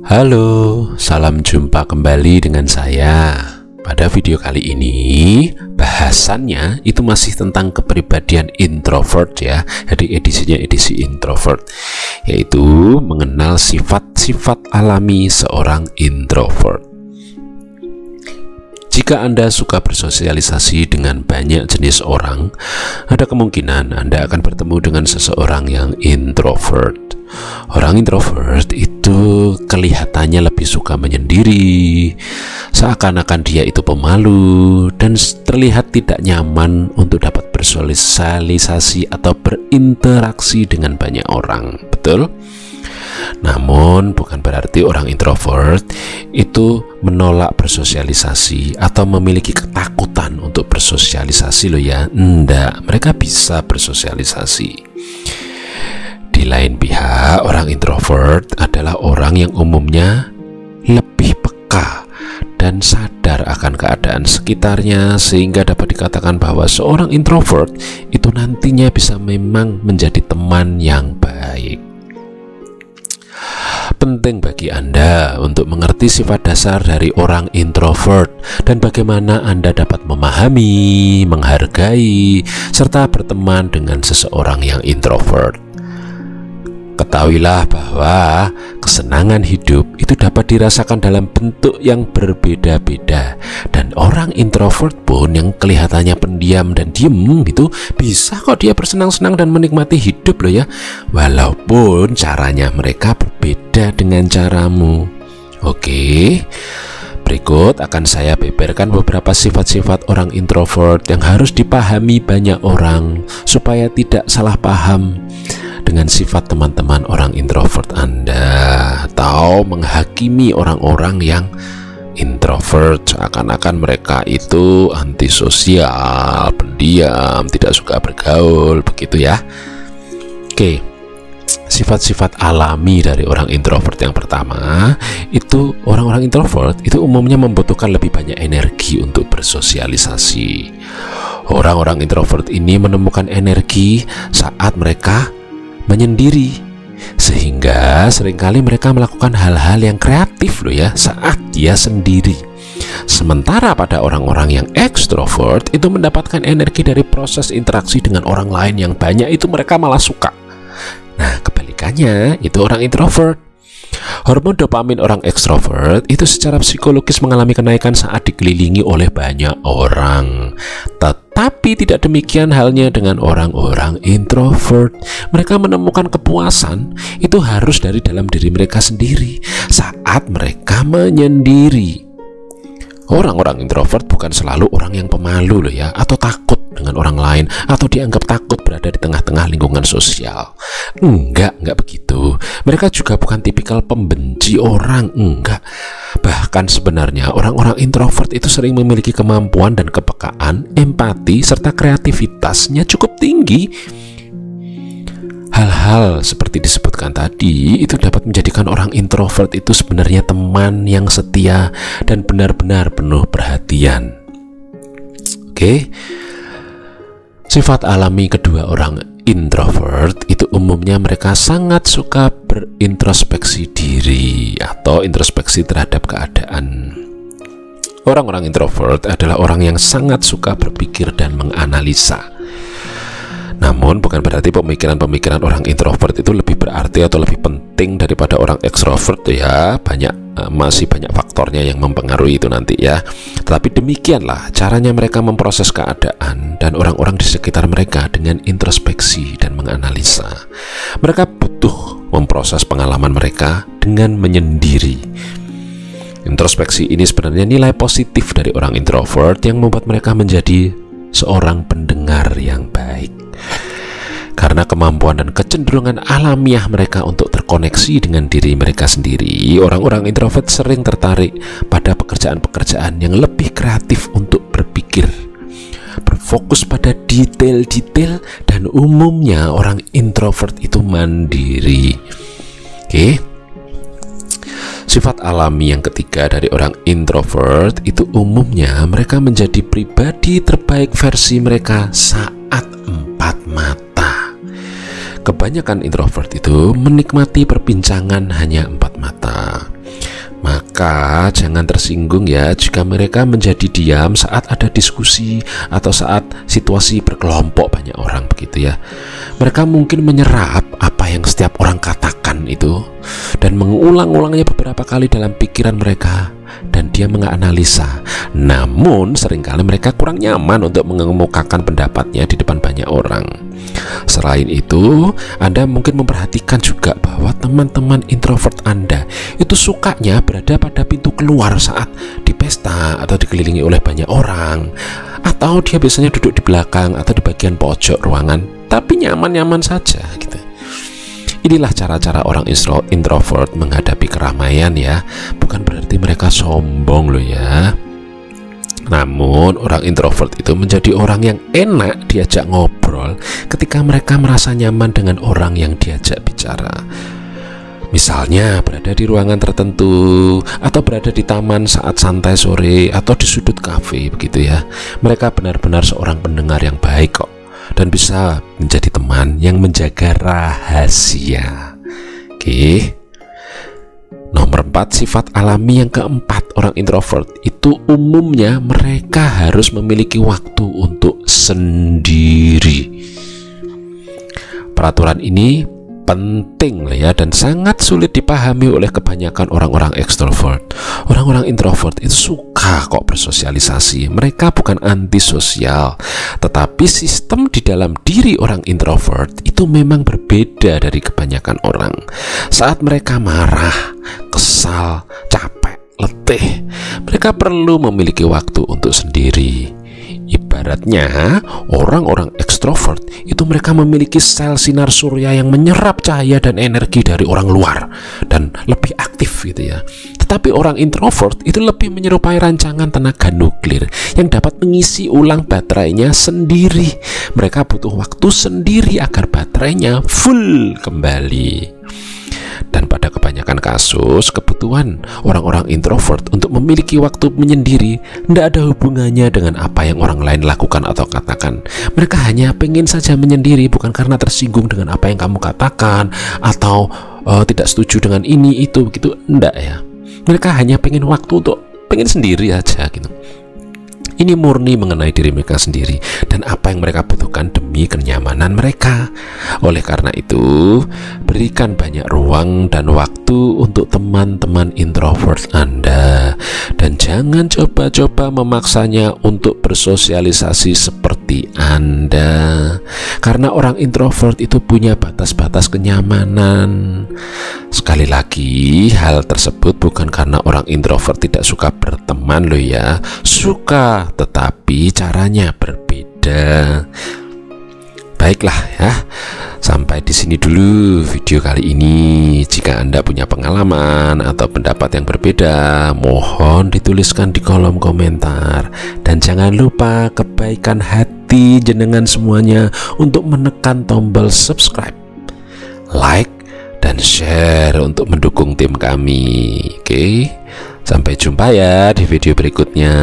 Halo, salam jumpa kembali dengan saya. Pada video kali ini, bahasannya itu masih tentang kepribadian introvert ya. Jadi edisinya edisi introvert, yaitu mengenal sifat-sifat alami seorang introvert. Jika Anda suka bersosialisasi dengan banyak jenis orang, ada kemungkinan Anda akan bertemu dengan seseorang yang introvert. Orang introvert itu kelihatannya lebih suka menyendiri, seakan-akan dia itu pemalu dan terlihat tidak nyaman untuk dapat bersosialisasi atau berinteraksi dengan banyak orang. Betul? Namun bukan berarti orang introvert itu menolak bersosialisasi atau memiliki ketakutan untuk bersosialisasi loh ya. Enggak, mereka bisa bersosialisasi. Di lain pihak, orang introvert adalah orang yang umumnya lebih peka dan sadar akan keadaan sekitarnya, sehingga dapat dikatakan bahwa seorang introvert itu nantinya bisa memang menjadi teman yang baik. Penting bagi Anda untuk mengerti sifat dasar dari orang introvert dan bagaimana Anda dapat memahami, menghargai, serta berteman dengan seseorang yang introvert. Ketahuilah bahwa kesenangan hidup itu dapat dirasakan dalam bentuk yang berbeda-beda, dan orang introvert pun yang kelihatannya pendiam dan diem itu bisa kok dia bersenang-senang dan menikmati hidup loh ya, walaupun caranya mereka berbeda dengan caramu. Oke, berikut akan saya beberkan beberapa sifat-sifat orang introvert yang harus dipahami banyak orang supaya tidak salah paham dengan sifat teman-teman orang introvert Anda, atau menghakimi orang-orang yang introvert seakan-akan mereka itu antisosial, pendiam, tidak suka bergaul, begitu ya. Oke, sifat-sifat alami dari orang introvert yang pertama, itu orang-orang introvert itu umumnya membutuhkan lebih banyak energi untuk bersosialisasi. Orang-orang introvert ini menemukan energi saat mereka menyendiri, sehingga seringkali mereka melakukan hal-hal yang kreatif loh ya saat dia sendiri. Sementara pada orang-orang yang ekstrovert itu mendapatkan energi dari proses interaksi dengan orang lain yang banyak, itu mereka malah suka. Nah, kebalikannya itu orang introvert. Hormon dopamin orang ekstrovert itu secara psikologis mengalami kenaikan saat dikelilingi oleh banyak orang. Tetapi tidak demikian halnya dengan orang-orang introvert. Mereka menemukan kepuasan itu harus dari dalam diri mereka sendiri saat mereka menyendiri. Orang-orang introvert bukan selalu orang yang pemalu loh ya, atau takut dengan orang lain, atau dianggap takut berada di tengah-tengah lingkungan sosial. Enggak begitu. Mereka juga bukan tipikal pembenci orang, enggak. Bahkan sebenarnya orang-orang introvert itu sering memiliki kemampuan dan kepekaan, empati, serta kreativitasnya cukup tinggi. Hal-hal seperti disebutkan tadi itu dapat menjadikan orang introvert itu sebenarnya teman yang setia dan benar-benar penuh perhatian. Oke. Sifat alami kedua orang introvert itu umumnya mereka sangat suka berintrospeksi diri atau introspeksi terhadap keadaan. Orang-orang introvert adalah orang yang sangat suka berpikir dan menganalisa. Namun bukan berarti pemikiran-pemikiran orang introvert itu lebih berarti atau lebih penting daripada orang ekstrovert ya. Masih banyak faktornya yang mempengaruhi itu nanti ya. Tetapi demikianlah caranya mereka memproses keadaan dan orang-orang di sekitar mereka dengan introspeksi dan menganalisa. Mereka butuh memproses pengalaman mereka dengan menyendiri. Introspeksi ini sebenarnya nilai positif dari orang introvert yang membuat mereka menjadi seorang pendengar yang baik. Karena kemampuan dan kecenderungan alamiah mereka untuk terkoneksi dengan diri mereka sendiri, orang-orang introvert sering tertarik pada pekerjaan-pekerjaan yang lebih kreatif untuk berpikir, berfokus pada detail-detail, dan umumnya orang introvert itu mandiri. Oke. Sifat alami yang ketiga dari orang introvert itu umumnya mereka menjadi pribadi terbaik versi mereka saat empat mata. Kebanyakan introvert itu menikmati perbincangan hanya empat mata. Maka jangan tersinggung ya jika mereka menjadi diam saat ada diskusi atau saat situasi berkelompok banyak orang begitu ya. Mereka mungkin menyerap apa yang setiap orang katakan itu dan mengulang-ulangnya beberapa kali dalam pikiran mereka, dan dia menganalisa. Namun seringkali mereka kurang nyaman untuk mengemukakan pendapatnya di depan banyak orang. Selain itu, Anda mungkin memperhatikan juga bahwa teman-teman introvert Anda itu sukanya berada pada pintu keluar saat di pesta atau dikelilingi oleh banyak orang, atau dia biasanya duduk di belakang atau di bagian pojok ruangan, tapi nyaman-nyaman saja gitu. Inilah cara-cara orang introvert menghadapi keramaian ya. Bukan berarti mereka sombong loh ya. Namun orang introvert itu menjadi orang yang enak diajak ngobrol ketika mereka merasa nyaman dengan orang yang diajak bicara. Misalnya berada di ruangan tertentu, atau berada di taman saat santai sore, atau di sudut kafe begitu ya. Mereka benar-benar seorang pendengar yang baik kok, dan bisa menjadi teman yang menjaga rahasia. Oke. Nomor 4, sifat alami yang keempat orang introvert itu umumnya mereka harus memiliki waktu untuk sendiri. Peraturan ini penting lah ya, dan sangat sulit dipahami oleh kebanyakan orang-orang ekstrovert. Orang-orang introvert itu suka kok bersosialisasi. Mereka bukan antisosial, tetapi sistem di dalam diri orang introvert itu memang berbeda dari kebanyakan orang. Saat mereka marah, kesal, capek, letih, mereka perlu memiliki waktu untuk sendiri. Ibaratnya orang-orang ekstrovert itu mereka memiliki sel sinar surya yang menyerap cahaya dan energi dari orang luar dan lebih aktif gitu ya. Tetapi orang introvert itu lebih menyerupai rancangan tenaga nuklir yang dapat mengisi ulang baterainya sendiri. Mereka butuh waktu sendiri agar baterainya full kembali. Dan pada kebanyakan kasus, kebutuhan orang-orang introvert untuk memiliki waktu menyendiri tidak ada hubungannya dengan apa yang orang lain lakukan atau katakan. Mereka hanya pengen saja menyendiri, bukan karena tersinggung dengan apa yang kamu katakan atau tidak setuju dengan ini itu begitu. Enggak ya. Mereka hanya pengen waktu untuk pengen sendiri aja gitu. Ini murni mengenai diri mereka sendiri dan apa yang mereka butuhkan demi kenyamanan mereka. Oleh karena itu, berikan banyak ruang dan waktu untuk teman-teman introvert Anda, dan jangan coba-coba memaksanya untuk bersosialisasi seperti Anda, karena orang introvert itu punya batas-batas kenyamanan. Sekali lagi, hal tersebut bukan karena orang introvert tidak suka berteman loh ya. Suka, tetapi caranya berbeda. Baiklah ya, sampai di sini dulu video kali ini. Jika Anda punya pengalaman atau pendapat yang berbeda, mohon dituliskan di kolom komentar. Dan jangan lupa kebaikan hati jenengan semuanya untuk menekan tombol subscribe, like, dan share untuk mendukung tim kami. Oke, sampai jumpa ya di video berikutnya.